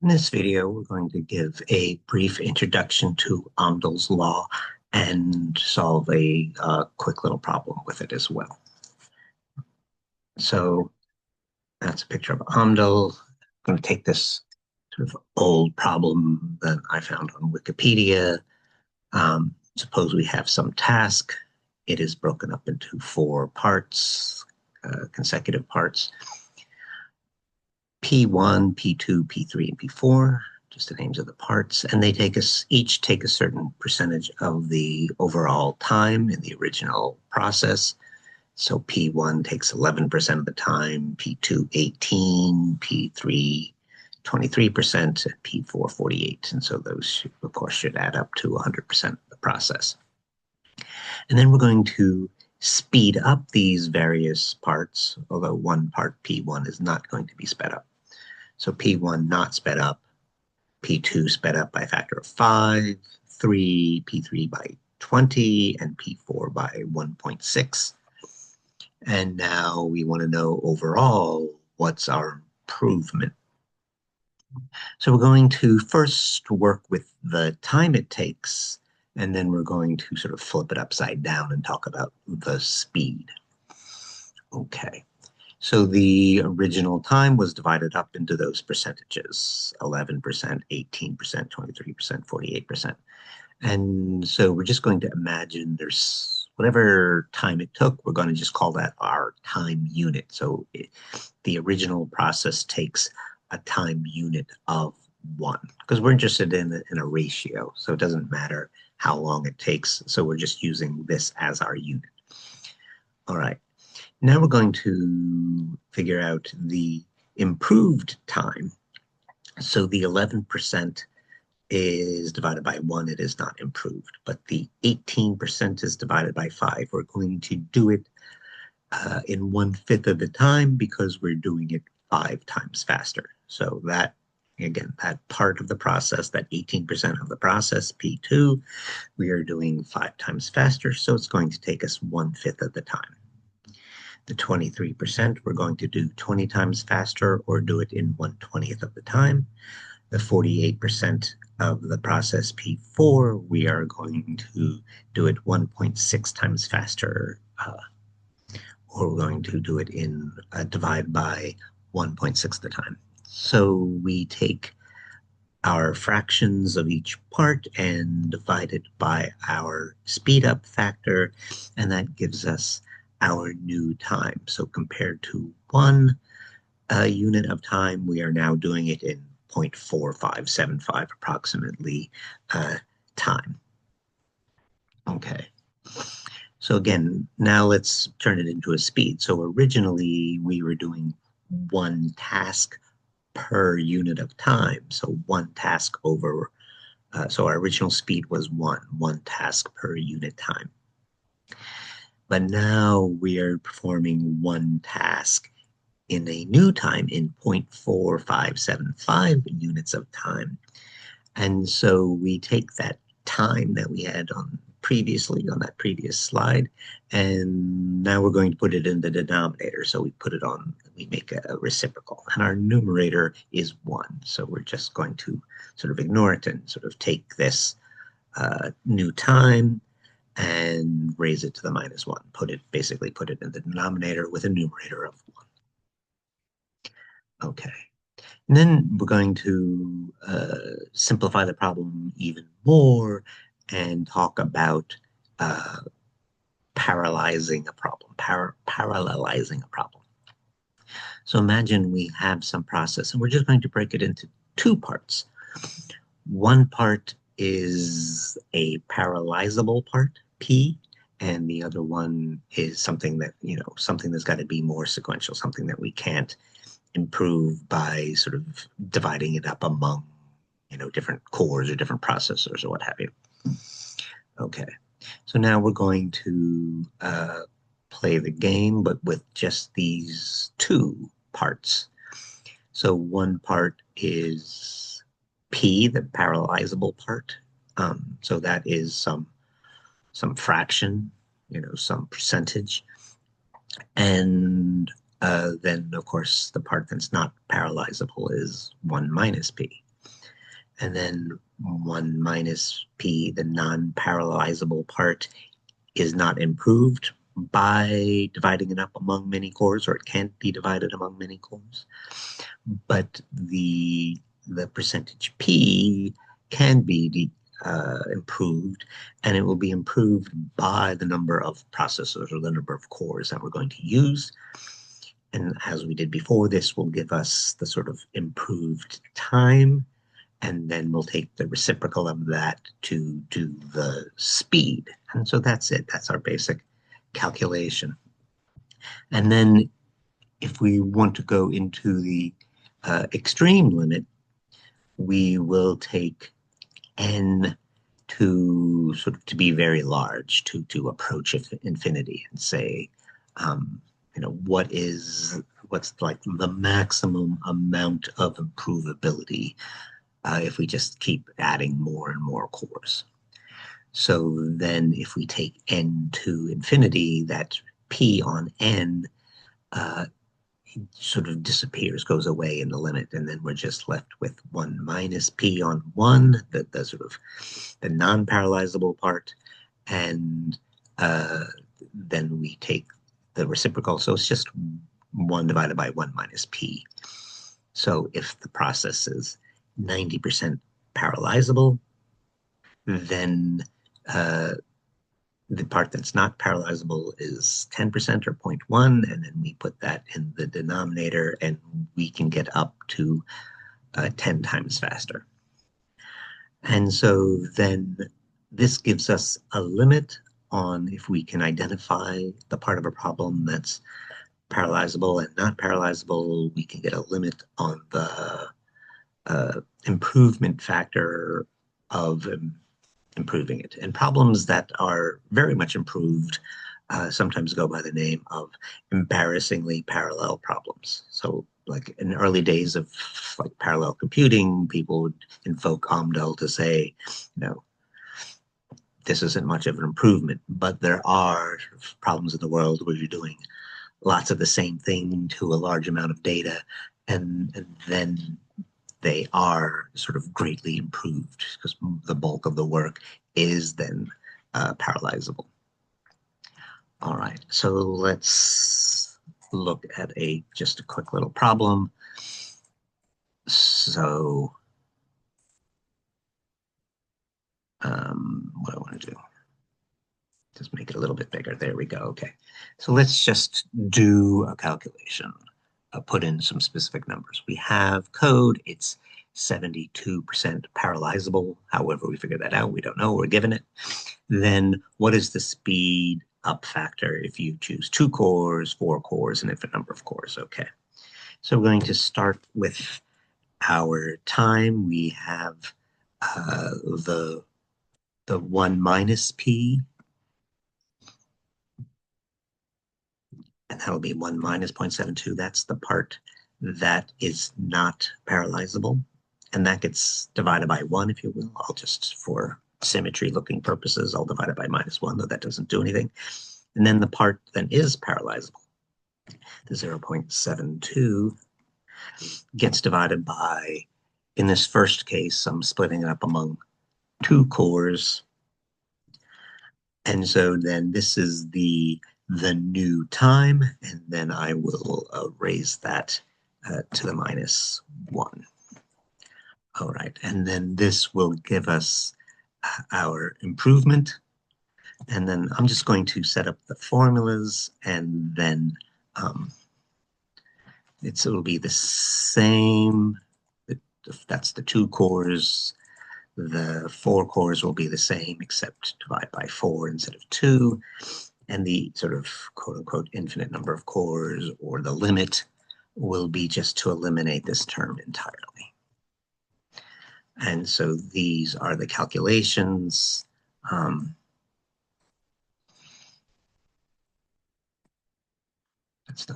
In this video, we're going to give a brief introduction to Amdahl's law and solve a quick little problem with it as well. So that's a picture of Amdahl. I'm going to take this sort of old problem that I found on Wikipedia. Suppose we have some task. It is broken up into four parts, consecutive parts. P1, P2, P3, and P4, just the names of the parts, and they each take a certain percentage of the overall time in the original process. So P1 takes 11% of the time, P2 18, P3 23%, and P4 48. And so those, of course, should add up to 100% of the process. And then we're going to speed up these various parts, although one part, P1, is not going to be sped up. So P1 not sped up, P2 sped up by a factor of 5, P3 by 20, and P4 by 1.6. And now we want to know overall what's our improvement. So we're going to first work with the time it takes, and then we're going to sort of flip it upside down and talk about the speed. Okay. So the original time was divided up into those percentages, 11%, 18%, 23%, 48%. And so we're just going to imagine there's whatever time it took, we're going to just call that our time unit. So the original process takes a time unit of 1, because we're interested in a ratio. So it doesn't matter how long it takes. So we're just using this as our unit. All right. Now we're going to figure out the improved time. So the 11% is divided by 1, it is not improved. But the 18% is divided by 5. We're going to do it in 1/5 of the time because we're doing it 5 times faster. So that, again, that part of the process, that 18% of the process, P2, we are doing 5 times faster. So it's going to take us 1/5 of the time. The 23%, we're going to do 20 times faster or do it in 1/20th of the time. The 48% of the process P4, we are going to do it 1.6 times faster, or we're going to do it in divide by 1.6 the time. So we take our fractions of each part and divide it by our speed up factor, and that gives us our new time. So compared to 1 unit of time, we are now doing it in 0.4575 approximately time. Okay. So again, now let's turn it into a speed. So originally we were doing 1 task per unit of time. So 1 task over, so our original speed was 1 task per unit time. But now we are performing 1 task in a new time in 0.4575 units of time. And so we take that time that we had on that previous slide, and now we're going to put it in the denominator. So we make a reciprocal, and our numerator is 1. So we're just going to sort of ignore it and sort of take this new time and raise it to the -1. Basically put it in the denominator with a numerator of 1. Okay. And then we're going to simplify the problem even more and talk about parallelizing a problem. Parallelizing a problem. So imagine we have some process, and we're just going to break it into 2 parts. One part is a parallelizable part, P, and the other one is something that's got to be more sequential, something that we can't improve by sort of dividing it up among, different cores or different processors or what have you. Okay, so now we're going to play the game, but with just these 2 parts. So one part is P, the parallelizable part. So that is some fraction, some percentage. And then, of course, the part that's not parallelizable is 1 minus P. And then 1 minus p, the non-parallelizable part, is not improved by dividing it up among many cores, or it can't be divided among many cores. But the percentage p can be improved, and it will be improved by the number of processors or the number of cores that we're going to use. And as we did before, this will give us the sort of improved time, and then we'll take the reciprocal of that to do the speed. And so that's it. That's our basic calculation. And then if we want to go into the extreme limit, we will take n to sort of to be very large, to approach infinity, and say, what's like the maximum amount of improvability if we just keep adding more and more cores. So then if we take n to infinity, that p on n sort of disappears, goes away in the limit, and then we're just left with 1 minus p on 1, the sort of the non-parallelizable part, and then we take the reciprocal, so it's just 1 divided by 1 minus p. So if the process is 90% parallelizable, then the part that's not parallelizable is 10% or 0.1, and then we put that in the denominator, and we can get up to 10 times faster. And so then this gives us a limit on if we can identify the part of a problem that's parallelizable and not parallelizable. We can get a limit on the improvement factor of improving it. And problems that are very much improved sometimes go by the name of embarrassingly parallel problems. So like in early days of like parallel computing, people would invoke Amdahl to say, this isn't much of an improvement, but there are problems in the world where you're doing lots of the same thing to a large amount of data, and then they are sort of greatly improved because the bulk of the work is then parallelizable. All right, so let's look at just a quick little problem. So what I want to do, just make it a little bit bigger. There we go. Okay, so let's just do a calculation. Put in some specific numbers. We have code. It's 72% parallelizable. However we figure that out, we don't know. We're given it. Then what is the speed up factor if you choose 2 cores, 4 cores, an infinite number of cores? Okay. So we're going to start with our time. We have the 1 minus p, and that'll be 1 minus 0.72. That's the part that is not parallelizable, and that gets divided by 1, if you will. I'll just, for symmetry looking purposes, I'll divide it by -1, though that doesn't do anything. And then the part that is parallelizable, the 0.72, gets divided by, in this first case, I'm splitting it up among 2 cores. And so then this is the new time, and then I will raise that to the -1. All right, and then this will give us our improvement. And then I'm just going to set up the formulas, and then it'll be the same. That's the 2 cores. The 4 cores will be the same, except divide by 4 instead of 2. And the sort of quote-unquote infinite number of cores, or the limit, will be just to eliminate this term entirely. And so these are the calculations. That's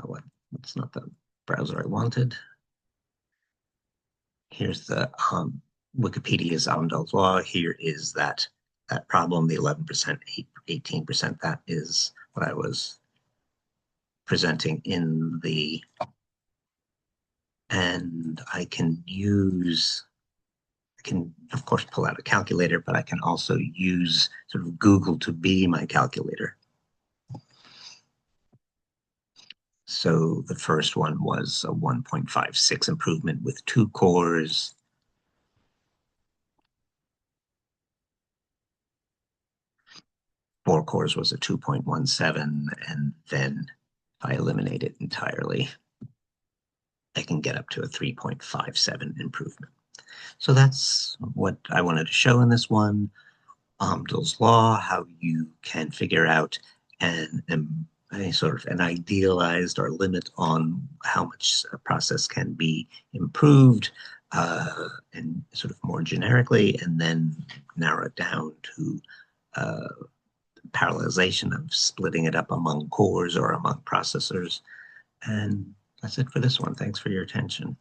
not the browser I wanted. Here's the Wikipedia's Amdahl's law. Here is that problem, the 11%, 18%. That is what I was presenting in the, and I can use can, of course, pull out a calculator, but I can also use sort of Google to be my calculator. So the first one was a 1.56 improvement with 2 cores. Four cores was a 2.17, and then if I eliminate it entirely, I can get up to a 3.57 improvement. So that's what I wanted to show in this one. Amdahl's law, how you can figure out a sort of an idealized or limit on how much a process can be improved, and sort of more generically, and then narrow it down to parallelization of splitting it up among cores or among processors. And that's it for this one. Thanks for your attention.